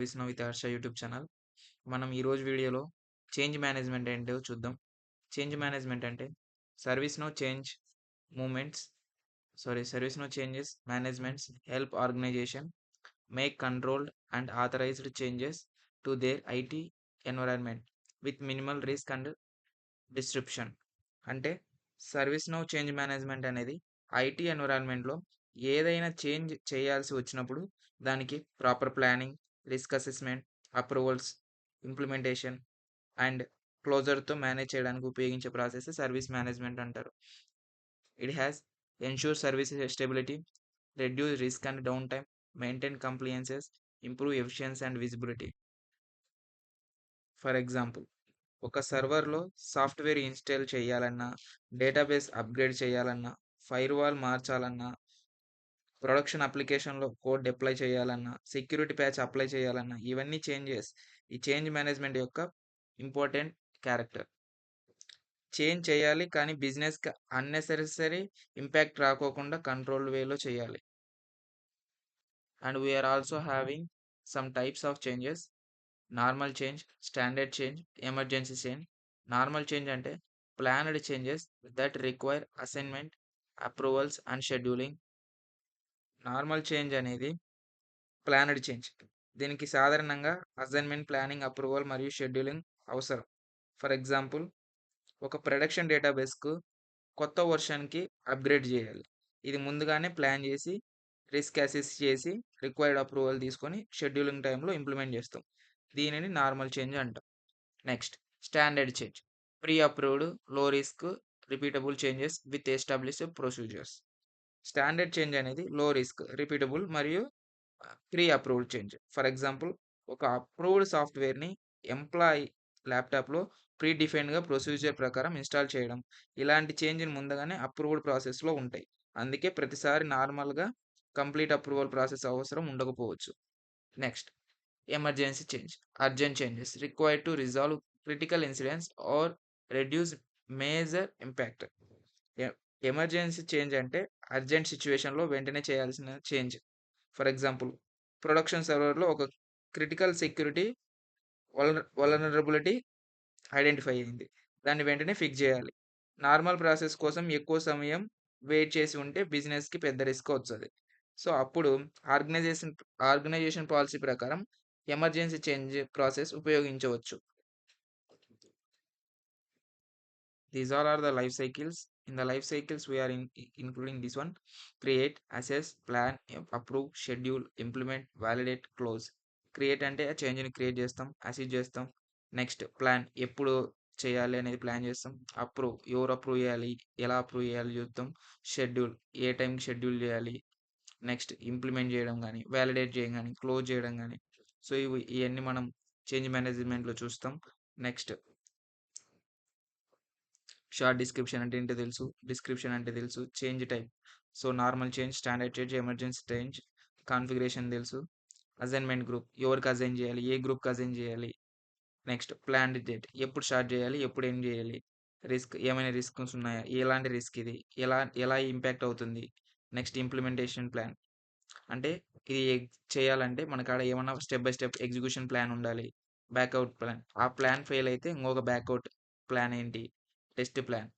Vishnu with Harsha YouTube channel. మనం ఈరోజు వీడియోలో చేంజ్ మేనేజ్మెంట్ ఏంటో చూద్దాం. చేంజ్ మేనేజ్మెంట్ అంటే ServiceNow change moments ServiceNow changes managements help organisation make controlled and authorised changes to their IT environment with minimal risk and disruption. అంటే ServiceNow change management అనేది IT ఎన్విరాన్మెంట్లో ఏదైనా change చేయాల్సి వచ్చినప్పుడు దానికి proper planning, risk assessment, approvals, implementation and క్లోజర్తో manage చేయడానికి ఉపయోగించే ప్రాసెస్ సర్వీస్ మేనేజ్మెంట్ అంటారు. It has ensure service stability, reduce risk and down time, maintain compliances, improve efficiency and visibility. For example, ఒక సర్వర్లో సాఫ్ట్వేర్ ఇన్స్టాల్ చేయాలన్నా, database upgrade చేయాలన్నా, firewall మార్చాలన్నా, production అప్లికేషన్లో కోడ్ డిప్లాయ్ చేయాలన్నా, సెక్యూరిటీ ప్యాచ్ అప్లై చేయాలన్నా, ఇవన్నీ చేంజెస్ ఈ చేంజ్ మేనేజ్మెంట్ యొక్క ఇంపార్టెంట్ క్యారెక్టర్. చేంజ్ చేయాలి కానీ బిజినెస్కి అన్నెసెసరీ ఇంపాక్ట్ రాకోకుండా కంట్రోల్ వేలో చేయాలి. And we are also having some types of changes: normal change, standard change, emergency change. Normal change అంటే planned changes that require assignment, approvals and scheduling. Normal change అనేది planned change. దీనికి సాధారణంగా assignment, planning, approval మరియు scheduling అవసరం. For example, ఒక production డేటాబేస్కు కొత్త వర్షన్కి అప్గ్రేడ్ చేయాలి. ఇది ముందుగానే ప్లాన్ చేసి, రిస్క్ అసెస్ చేసి, రిక్వైర్డ్ అప్రూవల్ తీసుకొని షెడ్యూలింగ్ టైంలో ఇంప్లిమెంట్ చేస్తాం. దీనిని నార్మల్ చేంజ్ అంటాం. Next, standard change. Pre approved, low risk, repeatable changes with established procedures. Standard change అనేది లో రిస్క్, రిపీటబుల్ మరియు pre approved change. For example, ఒక అప్రూవ్డ్ సాఫ్ట్వేర్ని ఎంప్లాయీ ల్యాప్టాప్లో ప్రీ డిఫైన్డ్గా ప్రొసీజర్ ప్రకారం ఇన్స్టాల్ చేయడం. ఇలాంటి చేంజ్ని ముందుగానే అప్రూవ్డ్ ప్రాసెస్లో ఉంటాయి. అందుకే ప్రతిసారి నార్మల్గా కంప్లీట్ అప్రూవల్ ప్రాసెస్ అవసరం ఉండకపోవచ్చు. Next, emergency change. Urgent changes required to resolve critical incidents or reduce major impact. Emergency change అంటే అర్జెంట్ సిచ్యువేషన్లో వెంటనే చేయాల్సిన చేంజ్. ఫర్ ఎగ్జాంపుల్, ప్రొడక్షన్ సర్వర్లో ఒక క్రిటికల్ సెక్యూరిటీ వలనరబిలిటీ ఐడెంటిఫై అయింది. దాన్ని వెంటనే ఫిక్స్ చేయాలి. నార్మల్ ప్రాసెస్ కోసం ఎక్కువ సమయం వెయిట్ చేసి ఉంటే బిజినెస్కి పెద్ద రిస్క్ వస్తుంది. సో అప్పుడు ఆర్గనైజేషన్ పాలసీ ప్రకారం ఎమర్జెన్సీ చేంజ్ ప్రాసెస్ ఉపయోగించవచ్చు. These all are the life cycles. In the life cycles, we are including this one: create, assess, plan, approve, schedule, implement, validate, close. Create అంటే ఆ చేంజ్ని create చేస్తాం, assess చేస్తాం. Next, plan, ఎప్పుడు చేయాలి అనేది plan చేస్తాం. Approve, ఎవరు అప్రూవ్ చేయాలి, ఎలా అప్రూవ్ చేయాలి చూస్తాం. షెడ్యూల్, ఏ టైంకి షెడ్యూల్ చేయాలి. నెక్స్ట్, ఇంప్లిమెంట్ చేయడం కానీ, వ్యాలిడేట్ చేయడం కానీ, క్లోజ్ చేయడం కానీ. సో ఇవన్నీ మనం చేంజ్ మేనేజ్మెంట్లో చూస్తాం. నెక్స్ట్, షార్ట్ డిస్క్రిప్షన్ అంటే ఏంటో తెలుసు, డిస్క్రిప్షన్ అంటే తెలుసు. Change type, so normal change, standard change, emergency change. Configuration తెలుసు. అసైన్మెంట్ గ్రూప్, ఎవరికి అసైన్ చేయాలి, ఏ గ్రూప్కి అసైన్ చేయాలి. నెక్స్ట్, ప్లాన్ డేట్, ఎప్పుడు స్టార్ట్ చేయాలి, ఎప్పుడు ఎండ్ చేయాలి. రిస్క్, ఏమైనా రిస్క్స్ ఉన్నాయా, ఎలాంటి రిస్క్ ఇది, ఎలా ఎలా ఇంపాక్ట్ అవుతుంది. నెక్స్ట్, ఇంప్లిమెంటేషన్ ప్లాన్, అంటే ఇది చేయాలంటే మనకాడ ఏమన్నా step by step execution plan ఉండాలి. బ్యాక్అవుట్ ప్లాన్, ఆ ప్లాన్ ఫెయిల్ అయితే ఇంకొక బ్యాక్అవుట్ ప్లాన్ ఏంటి, test plan.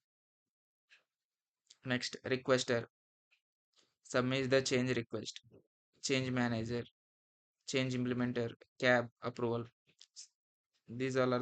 Next, requester, submit the change request. Change manager, change implementer, CAB, approval. These all are